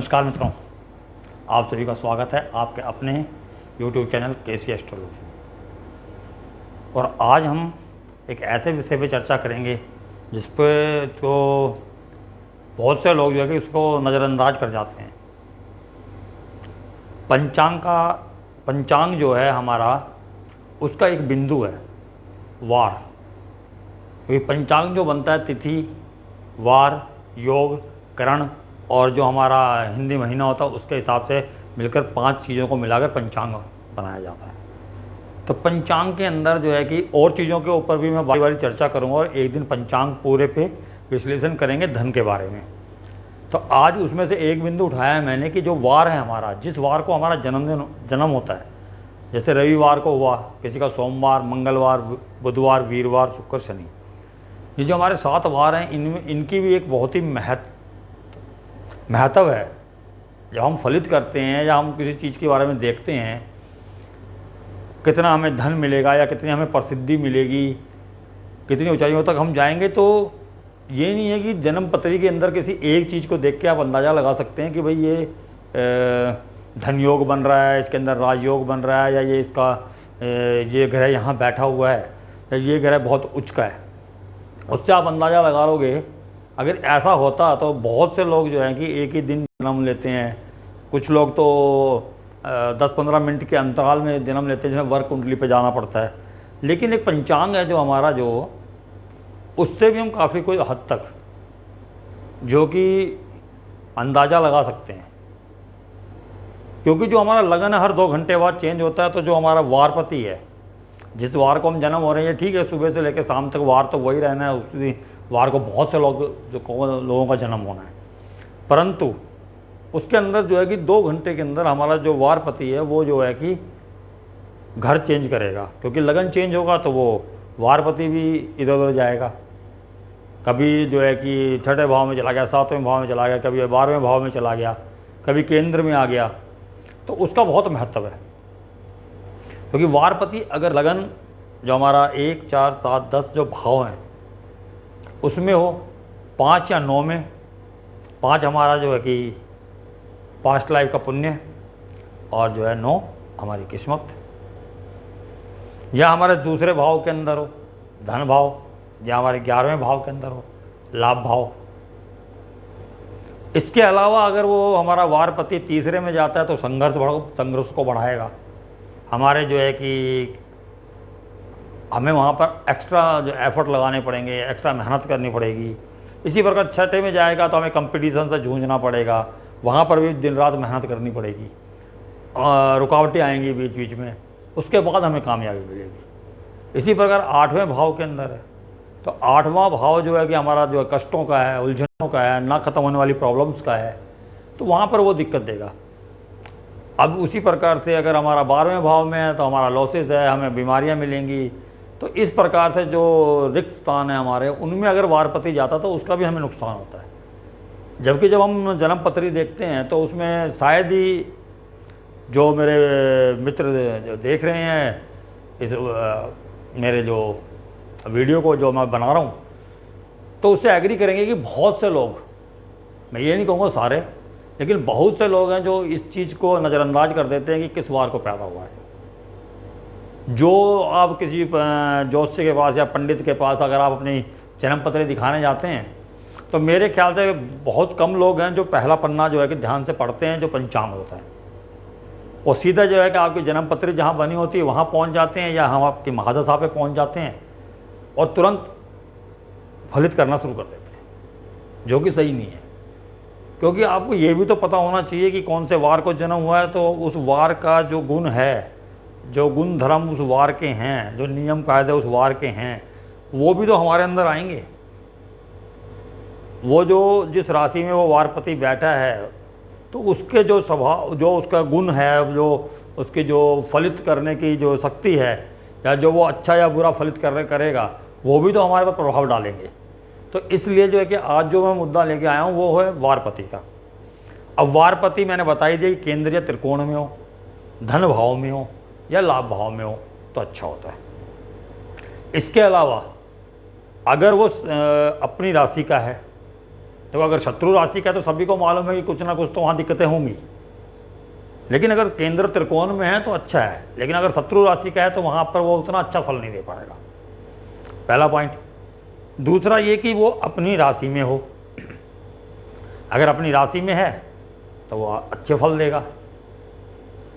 नमस्कार मित्रों, आप सभी का स्वागत है आपके अपने YouTube चैनल केसी एस्ट्रोलॉजी। और आज हम एक ऐसे विषय पे चर्चा करेंगे जिस पे तो बहुत से लोग जो है कि उसको नज़रअंदाज कर जाते हैं। पंचांग जो है हमारा, उसका एक बिंदु है वार। क्योंकि पंचांग जो बनता है तिथि, वार, योग, करण और जो हमारा हिंदी महीना होता है उसके हिसाब से मिलकर 5 चीज़ों को मिलाकर पंचांग बनाया जाता है। तो पंचांग के अंदर जो है कि और चीज़ों के ऊपर भी मैं बारी बारी चर्चा करूंगा और एक दिन पंचांग पूरे पे विश्लेषण करेंगे धन के बारे में। तो आज उसमें से एक बिंदु उठाया है मैंने कि जो वार है हमारा, जिस वार को हमारा जन्म होता है, जैसे रविवार को हुआ, किसी का सोमवार, मंगलवार, बुधवार, वीरवार, शुक्र, शनि, ये जो हमारे 7 वार हैं इनमें इनकी भी एक बहुत ही महत्व है। जब हम फलित करते हैं या हम किसी चीज़ के बारे में देखते हैं, कितना हमें धन मिलेगा या कितनी हमें प्रसिद्धि मिलेगी, कितनी ऊंचाइयों तक हम जाएंगे, तो ये नहीं है कि जन्म पत्री के अंदर किसी एक चीज़ को देख के आप अंदाज़ा लगा सकते हैं कि भाई ये धन योग बन रहा है, इसके अंदर राजयोग बन रहा है, या ये इसका ये ग्रह यहाँ बैठा हुआ है, या ये ग्रह बहुत उच्च का है। उससे आप अंदाज़ा लगा लोगे। अगर ऐसा होता तो बहुत से लोग जो हैं कि एक ही दिन जन्म लेते हैं, कुछ लोग तो 10-15 मिनट के अंतराल में जन्म लेते हैं, जिन्हें वर्क कुंडली पे जाना पड़ता है। लेकिन एक पंचांग है जो हमारा, जो उससे भी हम काफ़ी कोई हद तक जो कि अंदाज़ा लगा सकते हैं। क्योंकि जो हमारा लगन है हर 2 घंटे बाद चेंज होता है। तो जो हमारा वारपति है, जिस वार को हम जन्म हो रहे हैं, ठीक है, सुबह से लेकर शाम तक वार तो वही रहना है, उसी वार को बहुत से लोगों का जन्म होना है। परंतु उसके अंदर जो है कि 2 घंटे के अंदर हमारा जो वारपति है वो जो है कि घर चेंज करेगा। क्योंकि लगन चेंज होगा तो वो वारपति भी इधर उधर जाएगा। कभी जो है कि 6ठे भाव में चला गया, 7वें भाव में चला गया, कभी 12वें भाव में चला गया, कभी केंद्र में आ गया। तो उसका बहुत महत्व है। क्योंकि वारपति अगर लगन जो हमारा 1, 4, 7, 10 जो भाव हैं उसमें हो, 5 या 9 में, 5 हमारा जो है कि पास्ट लाइफ का पुण्य, और जो है 9 हमारी किस्मत, या हमारे दूसरे भाव के अंदर हो धन भाव, या हमारे 11वें भाव के अंदर हो लाभ भाव। इसके अलावा अगर वो हमारा वारपति तीसरे में जाता है तो संघर्ष को बढ़ाएगा। हमारे जो है कि हमें वहाँ पर एक्स्ट्रा जो एफर्ट लगाने पड़ेंगे, एक्स्ट्रा मेहनत करनी पड़ेगी। इसी प्रकार 6ठे में जाएगा तो हमें कंपटीशन से जूझना पड़ेगा, वहाँ पर भी दिन रात मेहनत करनी पड़ेगी, रुकावटें आएंगी बीच बीच में, उसके बाद हमें कामयाबी मिलेगी। इसी प्रकार 8वें भाव के अंदर है, तो 8वां भाव जो है कि हमारा जो है कष्टों का है, उलझनों का है, ना ख़त्म होने वाली प्रॉब्लम्स का है, तो वहाँ पर वो दिक्कत देगा। अब उसी प्रकार से अगर हमारा 12वें भाव में है तो हमारा लॉसेस है, हमें बीमारियां मिलेंगी। तो इस प्रकार से जो रिक्त स्थान है हमारे, उनमें अगर वारपति जाता तो उसका भी हमें नुकसान होता है। जबकि जब हम जन्म पत्री देखते हैं तो उसमें शायद ही जो मेरे मित्र जो देख रहे हैं इस मेरे जो वीडियो को जो मैं बना रहा हूँ, तो उससे एग्री करेंगे कि बहुत से लोग, मैं ये नहीं कहूँगा सारे, लेकिन बहुत से लोग हैं जो इस चीज़ को नज़रअंदाज कर देते हैं कि किस वार को पैदा हुआ है। जो आप किसी ज्योतिषी के पास या पंडित के पास अगर आप अपनी जन्म पत्री दिखाने जाते हैं तो मेरे ख्याल से बहुत कम लोग हैं जो पहला पन्ना जो है कि ध्यान से पढ़ते हैं जो पंचांग होता है, और सीधा जो है कि आपकी जन्म पत्री जहाँ बनी होती है वहाँ पहुँच जाते हैं, या हम आपकी महादशा साहब पे पहुँच जाते हैं और तुरंत फलित करना शुरू कर देते हैं, जो कि सही नहीं है। क्योंकि आपको ये भी तो पता होना चाहिए कि कौन से वार को जन्म हुआ है, तो उस वार का जो गुण है, जो गुण धर्म उस वार के हैं, जो नियम कायदे उस वार के हैं, वो भी तो हमारे अंदर आएंगे। वो जो जिस राशि में वो वारपति बैठा है, तो उसके जो स्वभाव, जो उसका गुण है, जो उसकी जो फलित करने की जो शक्ति है, या जो वो अच्छा या बुरा फलित करेगा, वो भी तो हमारे पर प्रभाव डालेंगे। तो इसलिए जो है कि आज जो मैं मुद्दा लेके आया हूँ वो है वारपति का। अब वारपति मैंने बताई दिया कि केंद्रीय त्रिकोण में हो, धन भाव में हो या लाभ भाव में हो तो अच्छा होता है। इसके अलावा अगर वो अपनी राशि का है, तो अगर शत्रु राशि का है तो सभी को मालूम है कि कुछ ना कुछ तो वहाँ दिक्कतें होंगी, लेकिन अगर केंद्र त्रिकोण में है तो अच्छा है, लेकिन अगर शत्रु राशि का है तो वहाँ पर वो उतना अच्छा फल नहीं दे पाएगा। पहला पॉइंट। दूसरा ये कि वो अपनी राशि में हो, अगर अपनी राशि में है तो वो अच्छे फल देगा,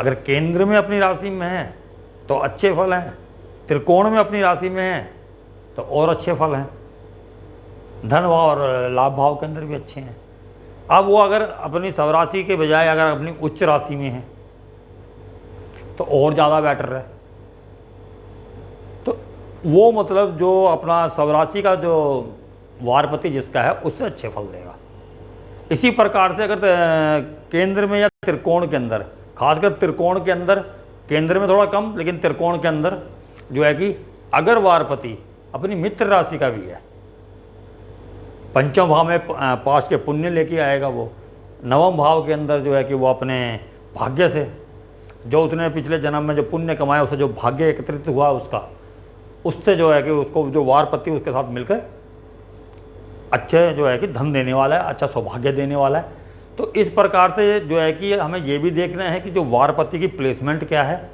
अगर केंद्र में अपनी राशि में है तो अच्छे फल हैं, त्रिकोण में अपनी राशि में है तो और अच्छे फल हैं, धन भाव और लाभ भाव के अंदर भी अच्छे हैं। अब वो अगर अपनी स्वराशि के बजाय अगर अपनी उच्च राशि में है तो और ज़्यादा बेटर है। तो वो मतलब जो अपना स्वराशि का जो वारपति जिसका है उससे अच्छे फल देगा। इसी प्रकार से अगर केंद्र में या त्रिकोण के अंदर, खासकर त्रिकोण के अंदर, केंद्र में थोड़ा कम लेकिन त्रिकोण के अंदर जो है कि अगर वारपति अपनी मित्र राशि का भी है, पंचम भाव में पास के पुण्य लेके आएगा, वो नवम भाव के अंदर जो है कि वो अपने भाग्य से जो उसने पिछले जन्म में जो पुण्य कमाया, उसे जो भाग्य एकत्रित हुआ उसका, उससे जो है कि उसको जो वारपति उसके साथ मिलकर अच्छे जो है कि धन देने वाला है, अच्छा सौभाग्य देने वाला है। तो इस प्रकार से जो है कि हमें ये भी देखना है कि जो वारपति की प्लेसमेंट क्या है।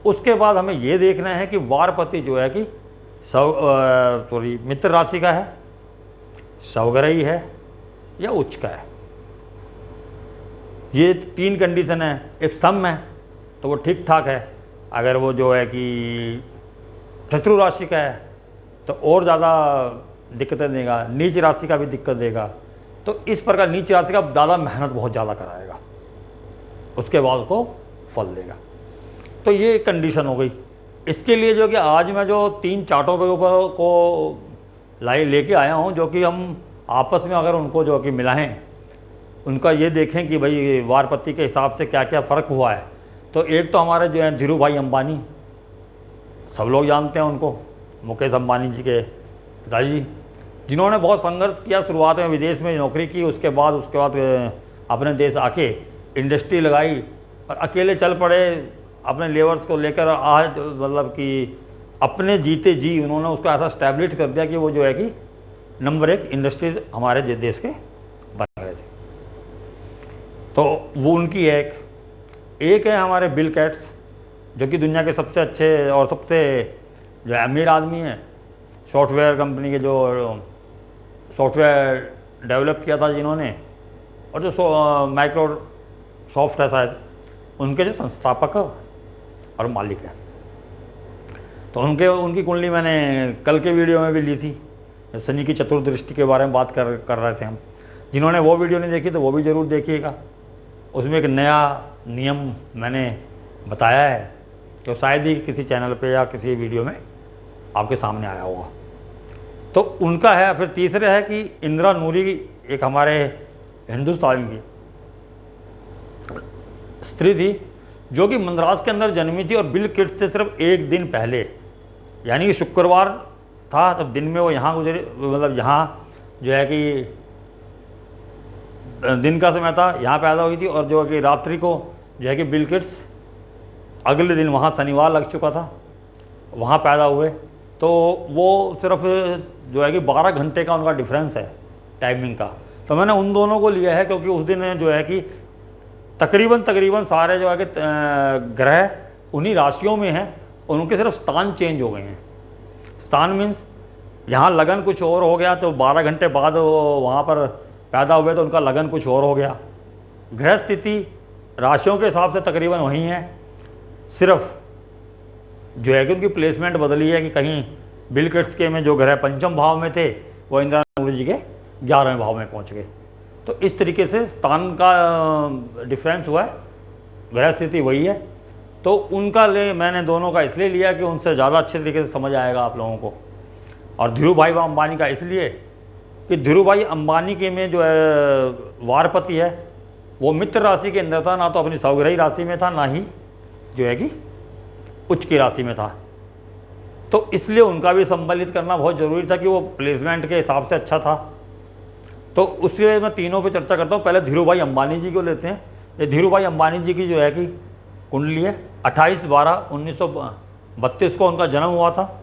उसके बाद हमें ये देखना है कि वारपति जो है कि मित्र राशि का है, सवग्रही है या उच्च का है। ये 3 कंडीशन है। एक सम है तो वो ठीक ठाक है, अगर वो जो है कि शत्रु राशि का है तो और ज़्यादा दिक्कतें देगा, नीच राशि का भी दिक्कत देगा। तो इस प्रकार नीच राशि का ज़्यादा मेहनत बहुत ज़्यादा कराएगा, उसके बाद उसको फल देगा। तो ये कंडीशन हो गई। इसके लिए जो कि आज मैं जो 3 चार्टों के ऊपर को लेके आया हूँ, जो कि हम आपस में अगर उनको जो कि मिलाएं, उनका ये देखें कि भाई वारपति के हिसाब से क्या क्या फ़र्क हुआ है। तो एक तो हमारे जो है धीरू भाई अंबानी, सब लोग जानते हैं उनको, मुकेश अंबानी जी के पिताजी, जिन्होंने बहुत संघर्ष किया, शुरुआत में विदेश में नौकरी की, उसके बाद अपने देश आके इंडस्ट्री लगाई और अकेले चल पड़े अपने लेबर्स को लेकर। आज मतलब कि अपने जीते जी उन्होंने उसको ऐसा स्टैब्लिश कर दिया कि वो जो है कि नंबर 1 इंडस्ट्री हमारे देश के बन रहे थे। तो वो उनकी एक है हमारे बिल गेट्स, जो कि दुनिया के सबसे अच्छे और सबसे जो अमीर आदमी हैं। सॉफ्टवेयर कंपनी के जो सॉफ्टवेयर डेवलप किया था जिन्होंने, और जो माइक्रोसॉफ्ट है शायद, उनके जो संस्थापक और मालिक है। तो उनकी कुंडली मैंने कल के वीडियो में भी ली थी, शनि की चतुर्दृष्टि के बारे में बात कर रहे थे हम। जिन्होंने वो वीडियो नहीं देखी तो वो भी ज़रूर देखिएगा। उसमें एक नया नियम मैंने बताया है, तो शायद ही किसी चैनल पे या किसी वीडियो में आपके सामने आया होगा। तो उनका है। फिर तीसरे है कि इंदिरा नूरी, एक हमारे हिंदुस्तान की स्त्री थी जो कि मद्रास के अंदर जन्मी थी, और बिल गेट्स से सिर्फ 1 दिन पहले, यानी कि शुक्रवार था तब दिन में वो यहाँ गुजरे, मतलब यहाँ जो है कि दिन का समय था, यहाँ पैदा हुई थी। और जो है कि रात्रि को जो है कि बिल गेट्स अगले दिन, वहाँ शनिवार लग चुका था, वहाँ पैदा हुए। तो वो सिर्फ जो है कि 12 घंटे का उनका डिफरेंस है टाइमिंग का। तो मैंने उन दोनों को लिया है क्योंकि उस दिन जो है कि तकरीबन सारे जो है कि ग्रह उन्हीं राशियों में हैं, उनके सिर्फ स्थान चेंज हो गए हैं। स्थान मीन्स यहाँ लगन कुछ और हो गया, तो 12 घंटे बाद वहाँ पर पैदा हुए तो उनका लगन कुछ और हो गया। ग्रह स्थिति राशियों के हिसाब से तकरीबन वही है, सिर्फ जो है कि उनकी प्लेसमेंट बदली है कि कहीं बिल गेट्स के में जो ग्रह पंचम भाव में थे वो इंदिरा नूरी जी के 11वें भाव में पहुँच गए। तो इस तरीके से स्थान का डिफरेंस हुआ है, ग्रह स्थिति वही है। तो उनका मैंने दोनों का इसलिए लिया कि उनसे ज़्यादा अच्छे तरीके से समझ आएगा आप लोगों को। और धीरू भाई अंबानी का इसलिए कि धीरू भाई अंबानी के में जो है वारपति है वो मित्र राशि के अंदर था, ना तो अपनी सौग्रही राशि में था, ना ही जो है कि उच्च की राशि में था। तो इसलिए उनका भी सम्मिलित करना बहुत ज़रूरी था कि वो प्लेसमेंट के हिसाब से अच्छा था। तो उसके मैं तीनों पे चर्चा करता हूँ। पहले धीरू भाई अंबानी जी को लेते हैं। ये धीरू भाई अंबानी जी की जो है कि कुंडली है, 28/12/1932 को उनका जन्म हुआ था।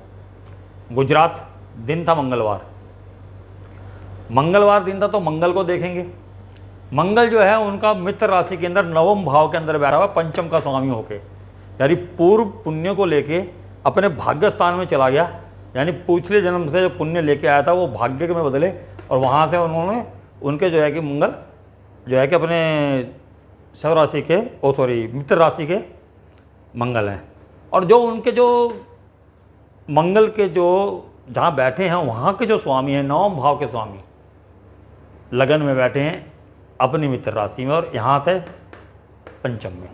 गुजरात, दिन था मंगलवार। मंगलवार दिन था तो मंगल को देखेंगे। मंगल जो है उनका मित्र राशि के अंदर नवम भाव के अंदर बैठा हुआ, पंचम का स्वामी होके, यानी पूर्व पुण्य को लेके अपने भाग्य स्थान में चला गया। यानी पिछले जन्म से जो पुण्य लेके आया था वो भाग्य में बदले, और वहाँ से उन्होंने उनके जो है कि मंगल जो है कि अपने शव राशि के मित्र राशि के मंगल हैं। और जो उनके जो मंगल के जो जहाँ बैठे हैं वहाँ के जो स्वामी हैं, नवम भाव के स्वामी लगन में बैठे हैं अपनी मित्र राशि में, और यहाँ से पंचम में।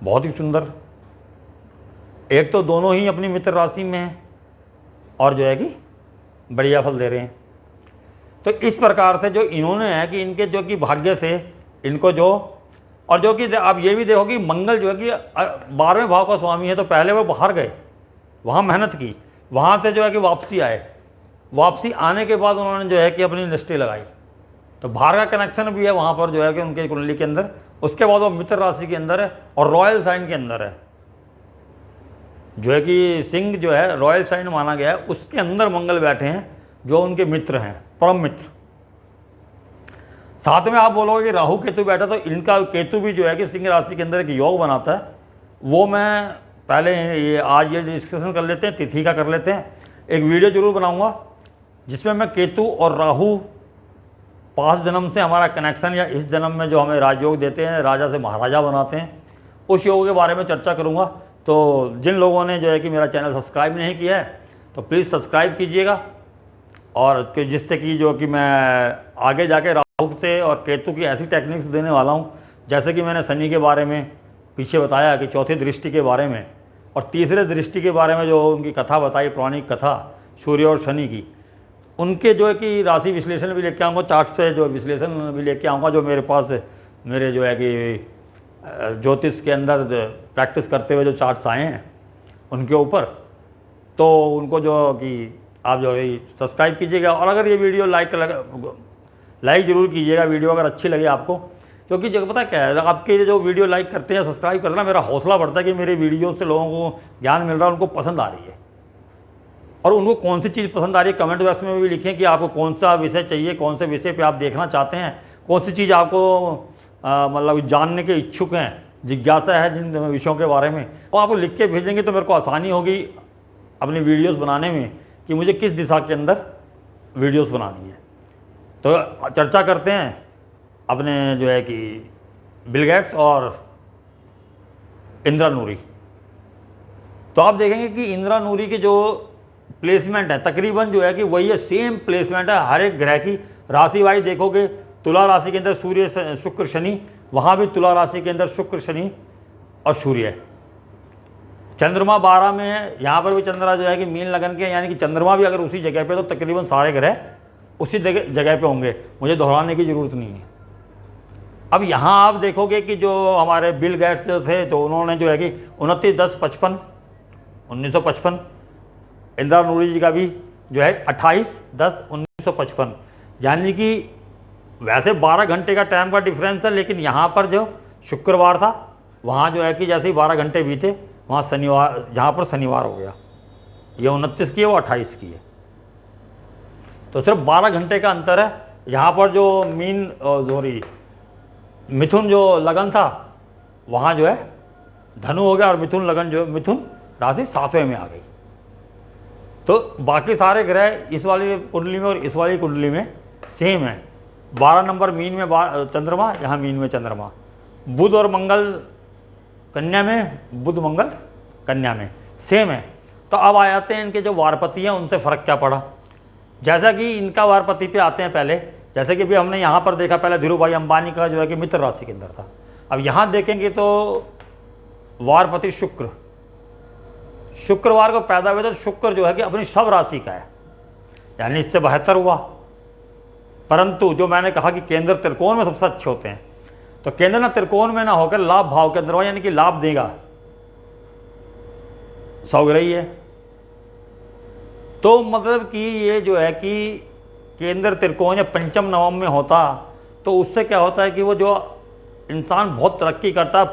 बहुत ही सुंदर। एक तो दोनों ही अपनी मित्र राशि में हैं और जो है कि बढ़िया फल दे रहे हैं। तो इस प्रकार से जो इन्होंने है कि इनके जो कि भाग्य से इनको जो, और जो कि आप ये भी देखो कि मंगल जो है कि 12वें भाव का स्वामी है, तो पहले वो बाहर गए, वहाँ मेहनत की, वहाँ से जो है कि वापसी आए, वापसी आने के बाद उन्होंने जो है कि अपनी इंडस्ट्री लगाई, तो बाहर का कनेक्शन भी है वहाँ पर जो है कि उनके कुंडली के अंदर। उसके बाद वो मित्र राशि के अंदर है और रॉयल साइन के अंदर है, जो है कि सिंह जो है रॉयल साइन माना गया है, उसके अंदर मंगल बैठे हैं जो उनके मित्र हैं, परम मित्र। साथ में आप बोलोगे कि राहु केतु बैठा, तो इनका केतु भी जो है कि सिंह राशि के अंदर एक योग बनाता है। वो मैं पहले ये आज ये डिस्कशन कर लेते हैं, तिथि का कर लेते हैं। एक वीडियो जरूर बनाऊंगा जिसमें मैं केतु और राहु 5 जन्म से हमारा कनेक्शन, या इस जन्म में जो हमें राजयोग देते हैं, राजा से महाराजा बनाते हैं, उस योग के बारे में चर्चा करूंगा। तो जिन लोगों ने जो है कि मेरा चैनल सब्सक्राइब नहीं किया है तो प्लीज़ सब्सक्राइब कीजिएगा, और जिससे कि जो कि मैं आगे जाके राहु से और केतु की ऐसी टेक्निक्स देने वाला हूँ, जैसे कि मैंने शनि के बारे में पीछे बताया कि चौथी दृष्टि के बारे में, और तीसरे दृष्टि के बारे में जो उनकी कथा बताई, पौराणिक कथा सूर्य और शनि की, उनके जो है कि राशि विश्लेषण भी लेके आऊँगा, चार्ट से जो विश्लेषण भी लेके आऊँगा, जो मेरे पास मेरे जो है कि ज्योतिष के अंदर प्रैक्टिस करते हुए जो चार्ट्स आए हैं उनके ऊपर। तो उनको जो कि आप जो है सब्सक्राइब कीजिएगा, और अगर ये वीडियो लाइक जरूर कीजिएगा वीडियो अगर अच्छी लगे आपको, क्योंकि जब पता क्या है, आपके जो वीडियो लाइक करते हैं, सब्सक्राइब करना, मेरा हौसला बढ़ता है कि मेरे वीडियो से लोगों को ज्ञान मिल रहा है, उनको पसंद आ रही है। और उनको कौन सी चीज़ पसंद आ रही है कमेंट बॉक्स में भी लिखें कि आपको कौन सा विषय चाहिए, कौन से विषय पे आप देखना चाहते हैं, कौन सी चीज़ आपको मतलब जानने के इच्छुक हैं, जिज्ञासा है जिन विषयों के बारे में, वो आपको लिख के भेजेंगे तो मेरे को आसानी होगी अपनी वीडियोस बनाने में कि मुझे किस दिशा के अंदर वीडियोस बनानी है। तो चर्चा करते हैं अपने जो है कि बिल गेट्स और इंदिरा नूरी। तो आप देखेंगे कि इंदिरा नूरी के जो प्लेसमेंट है तकरीबन जो है कि वही है, सेम प्लेसमेंट है हर एक ग्रह की। राशि वाइज देखोगे, तुला राशि के अंदर सूर्य शुक्र शनि, वहाँ भी तुला राशि के अंदर शुक्र शनि और सूर्य है। चंद्रमा 12 में है, यहाँ पर भी चंद्रमा जो है कि मीन लगन के, यानी कि चंद्रमा भी अगर उसी जगह पे, तो तकरीबन सारे ग्रह उसी जगह पे होंगे, मुझे दोहराने की जरूरत नहीं है। अब यहाँ आप देखोगे कि जो हमारे बिल गेट्स थे, तो उन्होंने जो है कि 1955 इंदिरा नूरी जी का भी जो है 28/10/1955, यानी कि वैसे 12 घंटे का टाइम का डिफरेंस है, लेकिन यहाँ पर जो शुक्रवार था वहाँ जो है कि जैसे ही 12 घंटे बीते वहाँ शनिवार, यहाँ पर शनिवार हो गया, ये 29 की है, वो 28 की है, तो सिर्फ 12 घंटे का अंतर है। यहाँ पर जो मिथुन जो लगन था वहाँ जो है धनु हो गया, और मिथुन लगन जो मिथुन राशि 7वें में आ गई। तो बाकी सारे ग्रह इस वाली कुंडली में और इस वाली कुंडली में सेम है। 12 नंबर मीन में चंद्रमा, यहाँ मीन में चंद्रमा। बुध और मंगल कन्या में, बुध मंगल कन्या में सेम है। तो अब आ जाते हैं इनके जो वारपति हैं, उनसे फर्क क्या पड़ा। जैसा कि इनका वारपति पे आते हैं पहले, जैसे कि भी हमने यहाँ पर देखा, पहले धीरू भाई अंबानी का जो है कि मित्र राशि के अंदर था। अब यहाँ देखेंगे तो वारपति शुक्रवार को पैदा हुए, तो शुक्र जो है कि अपनी शव राशि का है, यानी इससे 72 हुआ। परंतु जो मैंने कहा कि केंद्र त्रिकोण में सबसे अच्छे होते हैं, तो केंद्र ना त्रिकोण में ना होकर लाभ भाव के अंदर हो, यानी कि लाभ देगा, सौग्रही है। तो मतलब कि ये जो है कि केंद्र त्रिकोण या पंचम नवम में होता, तो उससे क्या होता है कि वो जो इंसान बहुत तरक्की करता है,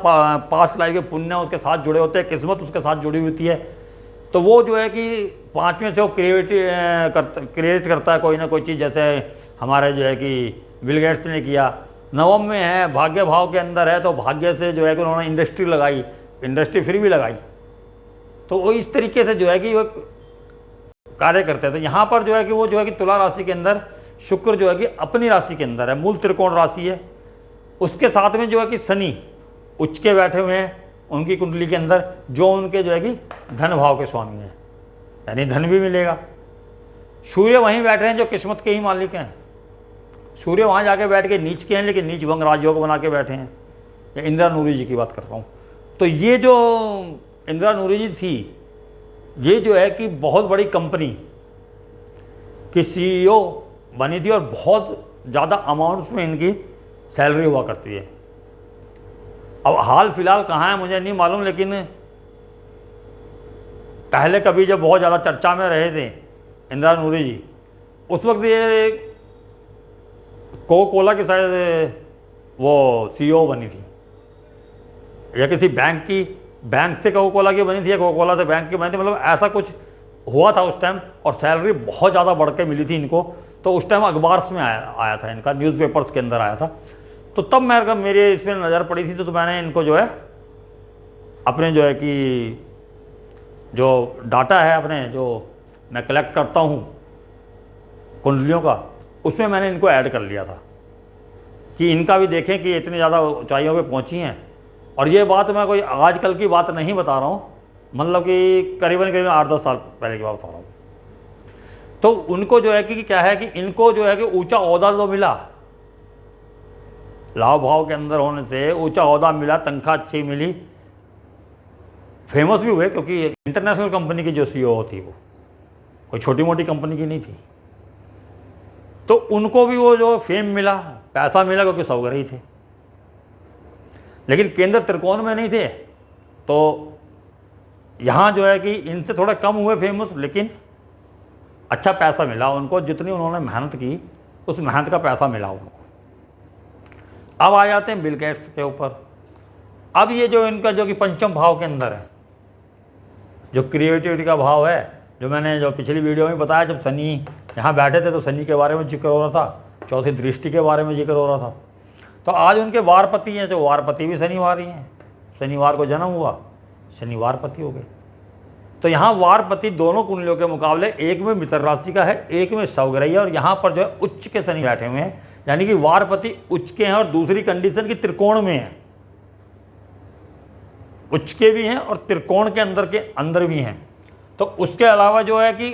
5 लाइफ के पुण्य उसके साथ जुड़े होते हैं, किस्मत उसके साथ जुड़ी होती है, तो वो जो है कि 5 में से वो क्रिएट करता है कोई ना कोई चीज़, जैसे हमारे जो है कि बिल गेट्स ने किया। 9 में है भाग्य भाव के अंदर है, तो भाग्य से जो है कि उन्होंने इंडस्ट्री लगाई, इंडस्ट्री फ्री भी लगाई। तो वो इस तरीके से जो है कि वो कार्य करते हैं। तो यहाँ पर जो है कि वो जो है कि तुला राशि के अंदर शुक्र जो है कि अपनी राशि के अंदर है, मूल त्रिकोण राशि है। उसके साथ में जो है कि शनि उच्च के बैठे हुए हैं उनकी कुंडली के अंदर, जो उनके जो है कि धन भाव के स्वामी हैं, यानी धन भी मिलेगा। सूर्य वहीं बैठे हैं जो किस्मत के ही मालिक हैं। सूर्य वहां जाके बैठ के नीच के हैं, लेकिन नीच भंग राजयोग बना के बैठे हैं। या इंदिरा नूरी जी की बात कर रहा हूँ। तो ये जो इंदिरा नूरी जी थी, ये जो है कि बहुत बड़ी कंपनी की CEO बनी थी और बहुत ज़्यादा अमाउंट्स में इनकी सैलरी हुआ करती है। अब हाल फिलहाल कहाँ है मुझे नहीं मालूम, लेकिन पहले कभी जब बहुत ज़्यादा चर्चा में रहे थे इंदिरा नूरी जी, उस वक्त ये कोका कोला की शायद वो CEO बनी थी, या किसी बैंक से कोका कोला की बनी थी, या कोका कोला से बैंक की बनी थी, मतलब ऐसा कुछ हुआ था उस टाइम। और सैलरी बहुत ज़्यादा बढ़ के मिली थी इनको। तो उस टाइम अखबार में आया था इनका, न्यूज़पेपर्स के अंदर आया था। तो तब मेरे इसमें नज़र पड़ी थी, तो मैंने इनको जो है अपने जो है कि जो डाटा है अपने जो मैं कलेक्ट करता हूँ कुंडलियों का, उसमें मैंने इनको ऐड कर लिया था कि इनका भी देखें कि इतनी ज़्यादा ऊंचाइयों पे पहुँची हैं। और ये बात मैं कोई आजकल की बात नहीं बता रहा हूँ, मतलब कि करीबन 8-10 साल पहले की बात बता रहा हूँ। तो उनको जो है कि क्या है कि इनको जो है कि ऊंचा ओहदा तो मिला, लाभ भाव के अंदर होने से ऊंचा ओहदा मिला, तनख्वाह अच्छी मिली, फेमस भी हुए, क्योंकि इंटरनेशनल कंपनी की जो CEO थी वो कोई छोटी मोटी कंपनी की नहीं थी। तो उनको भी वो जो फेम मिला, पैसा मिला, क्योंकि सौगरही थे, लेकिन केंद्र त्रिकोण में नहीं थे। तो यहाँ जो है कि इनसे थोड़ा कम हुए फेमस, लेकिन अच्छा पैसा मिला उनको। जितनी उन्होंने मेहनत की, उस मेहनत का पैसा मिला उनको। अब आ जाते हैं बिल गेट्स के ऊपर। अब ये जो इनका जो कि पंचम भाव के अंदर है, जो क्रिएटिविटी का भाव है, जो मैंने जो पिछली वीडियो में बताया, जब शनि यहाँ बैठे थे तो शनि के बारे में जिक्र हो रहा था, चौथी दृष्टि के बारे में जिक्र हो रहा था। तो आज उनके वारपति हैं, जो वारपति भी शनिवार ही हैं। शनिवार को जन्म हुआ, शनिवारपति हो गए। तो यहाँ वारपति दोनों कुंडलियों के मुकाबले एक में मित्र राशि का है, एक में सौगरही है, और यहाँ पर जो है उच्च के शनि बैठे हुए हैं, यानी कि वारपति उच्च के हैं। और दूसरी कंडीशन की त्रिकोण में है, उच्च के भी हैं और त्रिकोण के अंदर भी हैं। तो उसके अलावा जो है कि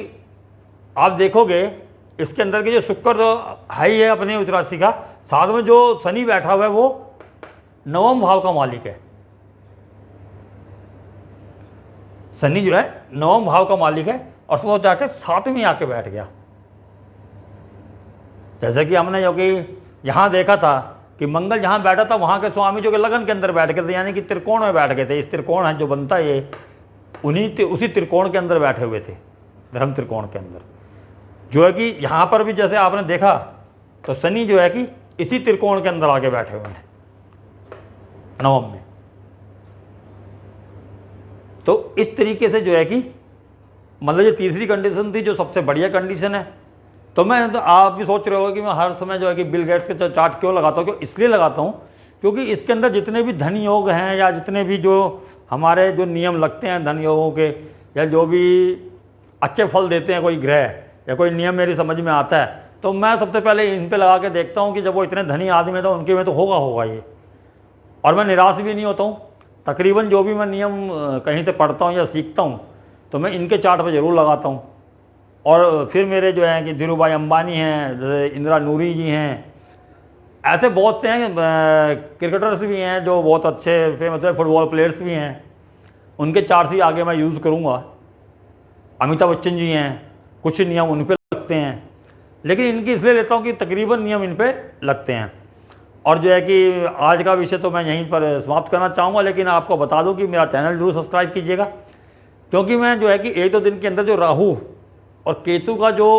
आप देखोगे इसके अंदर के जो शुक्र तो है ही है अपने उच्च राशि का, साथ में जो शनि बैठा हुआ है वो 9वें भाव का मालिक है। शनि जो है 9वें भाव का मालिक है, और वो जाके 7वें आके बैठ गया। जैसे कि हमने जो कि यहाँ देखा था कि मंगल जहाँ बैठा था, वहाँ के स्वामी जो कि लगन के अंदर बैठ गए थे, यानी कि त्रिकोण में बैठ गए थे। इस त्रिकोण है जो बनता है, ये उसी त्रिकोण के अंदर बैठे हुए थे, धर्म त्रिकोण के अंदर। जो है कि यहाँ पर भी जैसे आपने देखा, तो शनि जो है कि इसी त्रिकोण के अंदर आके बैठे हुए हैं 9वें में। तो इस तरीके से जो है कि मतलब ये तीसरी कंडीशन थी, जो सबसे बढ़िया कंडीशन है। तो मैं तो आप भी सोच रहे हो कि मैं हर समय जो है कि बिल गेट्स के चार्ट क्यों लगाता हूँ, क्यों इसलिए लगाता हूँ क्योंकि इसके अंदर जितने भी धन योग हैं, या जितने भी जो हमारे जो नियम लगते हैं धन योगों के, या जो भी अच्छे फल देते हैं कोई ग्रह या कोई नियम मेरी समझ में आता है, तो मैं सबसे पहले इन पे लगा के देखता हूँ कि जब वो इतने धनी आदमी है तो उनके में तो होगा ये। और मैं निराश भी नहीं होता हूँ। तकरीबन जो भी मैं नियम कहीं से पढ़ता हूँ या सीखता हूँ, तो मैं इनके चार्ट पर जरूर लगाता हूँ। और फिर मेरे जो हैं कि धीरू भाई अंबानी हैं, जैसे इंदिरा नूरी जी हैं, ऐसे बहुत से हैं क्रिकेटर्स भी हैं जो बहुत अच्छे फेमस है, फुटबॉल प्लेयर्स भी हैं, उनके चार्ट ही आगे मैं यूज़ करूँगा। अमिताभ बच्चन जी हैं, कुछ नियम उन पर लगते हैं, लेकिन इनकी इसलिए लेता हूँ कि तकरीबन नियम इन पर लगते हैं। और जो है कि आज का विषय तो मैं यहीं पर समाप्त करना चाहूँगा, लेकिन आपको बता दूँ कि मेरा चैनल जरूर सब्सक्राइब कीजिएगा, क्योंकि मैं जो है कि 1-2 दिन के अंदर जो राहु और केतु का जो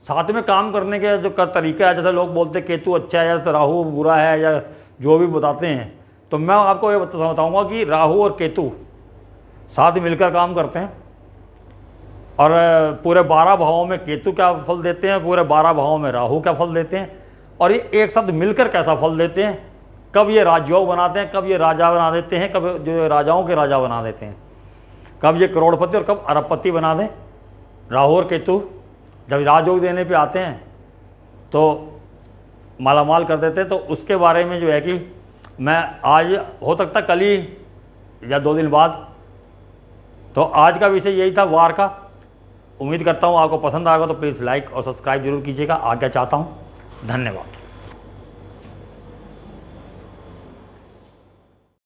साथ में काम करने के जो का तरीका है, जैसे लोग बोलते हैं केतु अच्छा है या तो राहु बुरा है, या जो भी बताते हैं, तो मैं आपको ये बताऊंगा कि राहु और केतु साथ मिलकर काम करते हैं। और पूरे 12 भावों में केतु क्या फल देते हैं, पूरे 12 भावों में राहु क्या फल देते हैं, और ये एक साथ मिलकर कैसा फल देते हैं। कब ये राजयोग बनाते हैं, कब ये राजा बना देते हैं, कब जो राजाओं के राजा बना देते हैं, कब ये करोड़पति और कब अरबपति बना दें। राहु और केतु जब राजयोग देने पे आते हैं तो मालामाल कर देते हैं। तो उसके बारे में जो है कि मैं आज, हो सकता कल ही या 2 दिन बाद, तो आज का विषय यही था वार का। उम्मीद करता हूँ आपको पसंद आएगा, तो प्लीज़ लाइक और सब्सक्राइब जरूर कीजिएगा। आज्ञा चाहता हूँ। धन्यवाद।